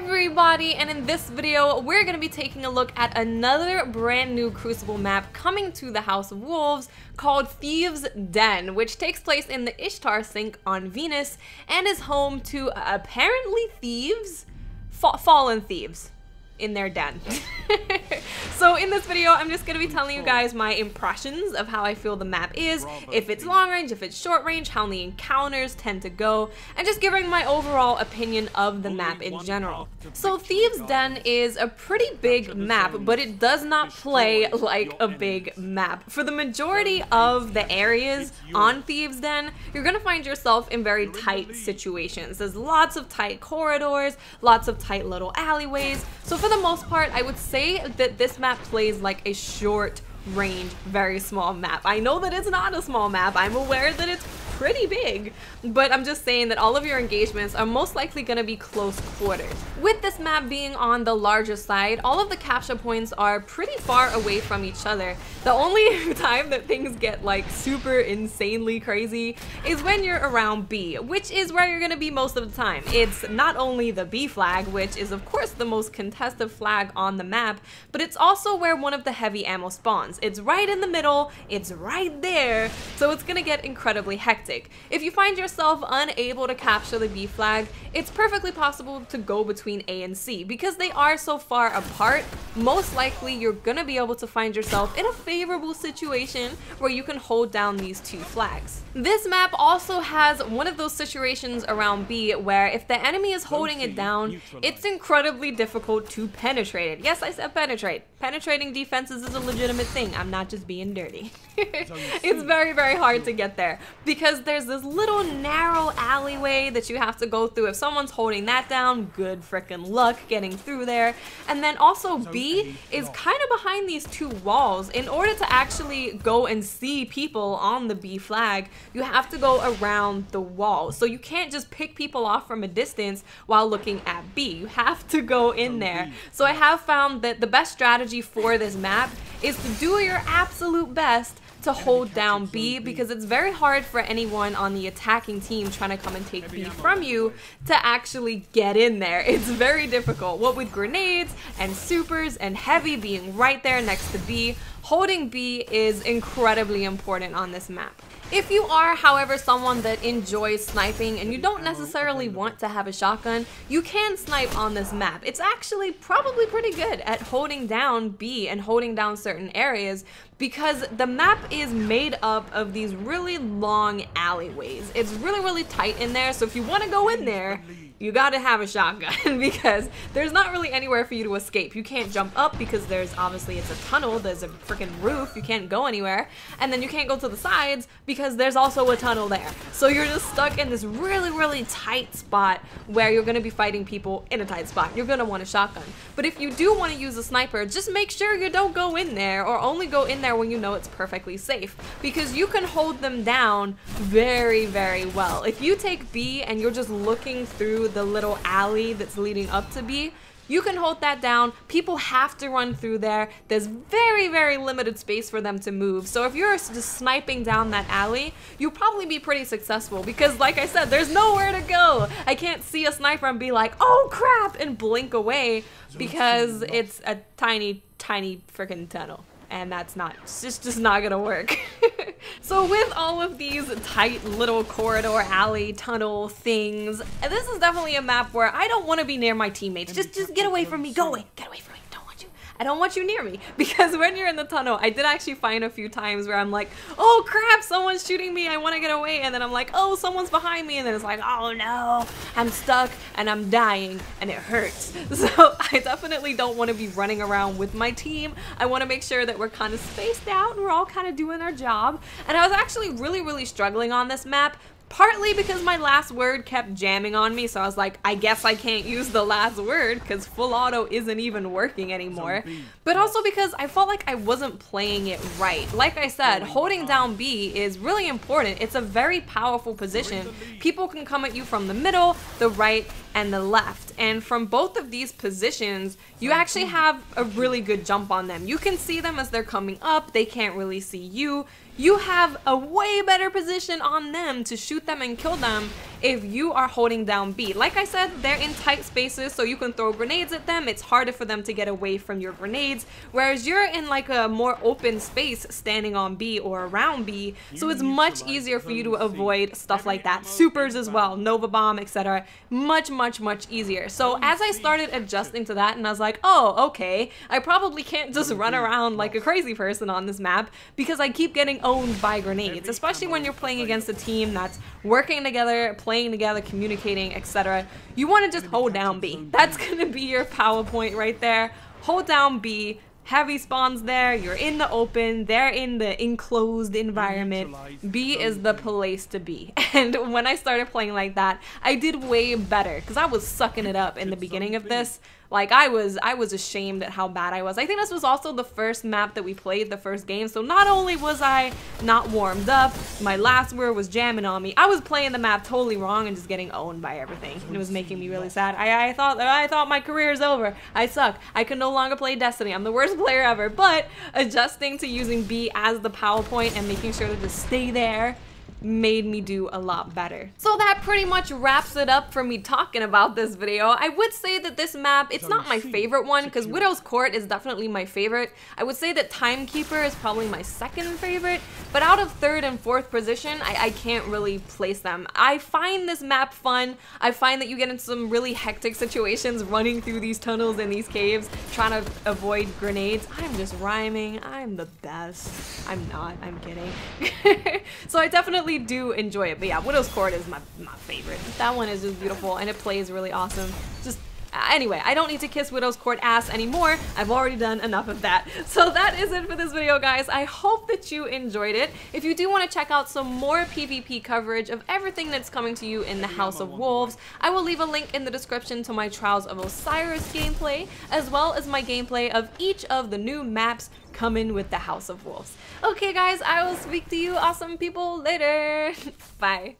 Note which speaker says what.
Speaker 1: everybody, and in this video we're going to be taking a look at another brand new Crucible map coming to the House of Wolves called Thieves' Den, which takes place in the Ishtar Sink on Venus and is home to apparently thieves, fallen thieves in their den. So in this video I'm just going to be telling you guys my impressions of how I feel the map is, if it's long range, if it's short range, how the encounters tend to go, and just giving my overall opinion of the map in general. So Thieves' Den is a pretty big map, but it does not play like a big map. For the majority of the areas on Thieves' Den, you're going to find yourself in very tight situations. There's lots of tight corridors, lots of tight little alleyways. So for the most part, I would say that this map plays like a short range, very small map. I know that it's not a small map. I'm aware that it's pretty big, but I'm just saying that all of your engagements are most likely going to be close quarters. With this map being on the larger side, all of the capture points are pretty far away from each other. The only time that things get like super insanely crazy is when you're around B, which is where you're going to be most of the time. It's not only the B flag, which is of course the most contested flag on the map, but it's also where one of the heavy ammo spawns. It's right in the middle, it's right there, so it's going to get incredibly hectic. If you find yourself unable to capture the B flag, it's perfectly possible to go between A and C. Because they are so far apart, most likely you're gonna be able to find yourself in a favorable situation where you can hold down these two flags. This map also has one of those situations around B where if the enemy is holding it down, it's incredibly difficult to penetrate it. Yes, I said penetrate. Penetrating defenses is a legitimate thing. I'm not just being dirty. It's very, very hard to get there because there's this little narrow alleyway that you have to go through. If someone's holding that down, good frickin' luck getting through there. And then also B is kind of behind these two walls. In order to actually go and see people on the B flag, you have to go around the wall. So you can't just pick people off from a distance while looking at B. You have to go in there. So I have found that the best strategy for this map is to do your absolute best to hold down B, because it's very hard for anyone on the attacking team trying to come and take B from you to actually get in there. It's very difficult. What with grenades and supers and heavy being right there next to B, holding B is incredibly important on this map. If you are, however, someone that enjoys sniping and you don't necessarily want to have a shotgun, you can snipe on this map. It's actually probably pretty good at holding down B and holding down certain areas because the map is made up of these really long alleyways. It's really, really tight in there, so if you want to go in there, you gotta have a shotgun because there's not really anywhere for you to escape. You can't jump up because there's obviously it's a tunnel, there's a freaking roof, you can't go anywhere, and then you can't go to the sides because there's also a tunnel there. So you're just stuck in this really, really tight spot where you're gonna be fighting people in a tight spot. You're gonna want a shotgun. But if you do want to use a sniper, just make sure you don't go in there, or only go in there when you know it's perfectly safe, because you can hold them down very, very well. If you take B and you're just looking through the little alley that's leading up to B, you can hold that down. People have to run through there. There's very, very limited space for them to move. So if you're just sniping down that alley, you'll probably be pretty successful because, like I said, there's nowhere to go. I can't see a sniper and be like, oh crap, and blink away because it's a tiny, tiny freaking tunnel. And that's not, it's just not gonna work. So with all of these tight little corridor, alley, tunnel things, this is definitely a map where I don't want to be near my teammates. Just get away from me. Go away. Get away from me. I don't want you near me, because when you're in the tunnel, I did actually find a few times where I'm like, oh crap, someone's shooting me, I want to get away, and then I'm like, oh, someone's behind me, and then it's like, oh no, I'm stuck and I'm dying and it hurts. So I definitely don't want to be running around with my team. I want to make sure that we're kind of spaced out and we're all kind of doing our job. And I was actually really, really struggling on this map, partly because my last word kept jamming on me, so I was like, I guess I can't use the last word because full auto isn't even working anymore. But also because I felt like I wasn't playing it right. Like I said, holding down B is really important. It's a very powerful position. People can come at you from the middle, the right, and the left. And from both of these positions, you actually have a really good jump on them. You can see them as they're coming up. They can't really see you. You have a way better position on them to shoot them and kill them if you are holding down B. Like I said, they're in tight spaces, so you can throw grenades at them. It's harder for them to get away from your grenades, whereas you're in like a more open space standing on B or around B, so it's much easier for you to avoid stuff like that. Supers as well, Nova Bomb, etc. Much easier. So as I started adjusting to that, and I was like, oh, okay, I probably can't just run around like a crazy person on this map because I keep getting owned by grenades, especially when you're playing against a team that's working together, playing together, communicating, etc. You want to just hold down B. That's gonna be your PowerPoint right there. Hold down B. Heavy spawns there, you're in the open, they're in the enclosed environment. B is the place to be. And when I started playing like that, I did way better because I was sucking it up in the beginning of this. Like I was ashamed at how bad I was. I think this was also the first map that we played, the first game. So not only was I not warmed up, my last word was jamming on me. I was playing the map totally wrong and just getting owned by everything. And it was making me really sad. I thought my career is over. I suck. I can no longer play Destiny. I'm the worst player ever. But adjusting to using B as the PowerPoint and making sure to just stay there made me do a lot better. So that pretty much wraps it up for me talking about this video. I would say that this map, it's not my favorite one because Widow's Court is definitely my favorite. I would say that Timekeeper is probably my second favorite, but out of third and fourth position, I can't really place them. I find this map fun. I find that you get into some really hectic situations running through these tunnels and these caves, trying to avoid grenades. I'm just rhyming. I'm the best. I'm not. I'm kidding. So I definitely do enjoy it, but yeah, Widow's Court is my favorite. That one is just beautiful and it plays really awesome. Just anyway, I don't need to kiss Widow's Court ass anymore. I've already done enough of that. So that is it for this video, guys. I hope that you enjoyed it. If you do want to check out some more PvP coverage of everything that's coming to you in the House of Wolves, I will leave a link in the description to my Trials of Osiris gameplay, as well as my gameplay of each of the new maps coming with the House of Wolves. Okay guys, I will speak to you awesome people later. Bye.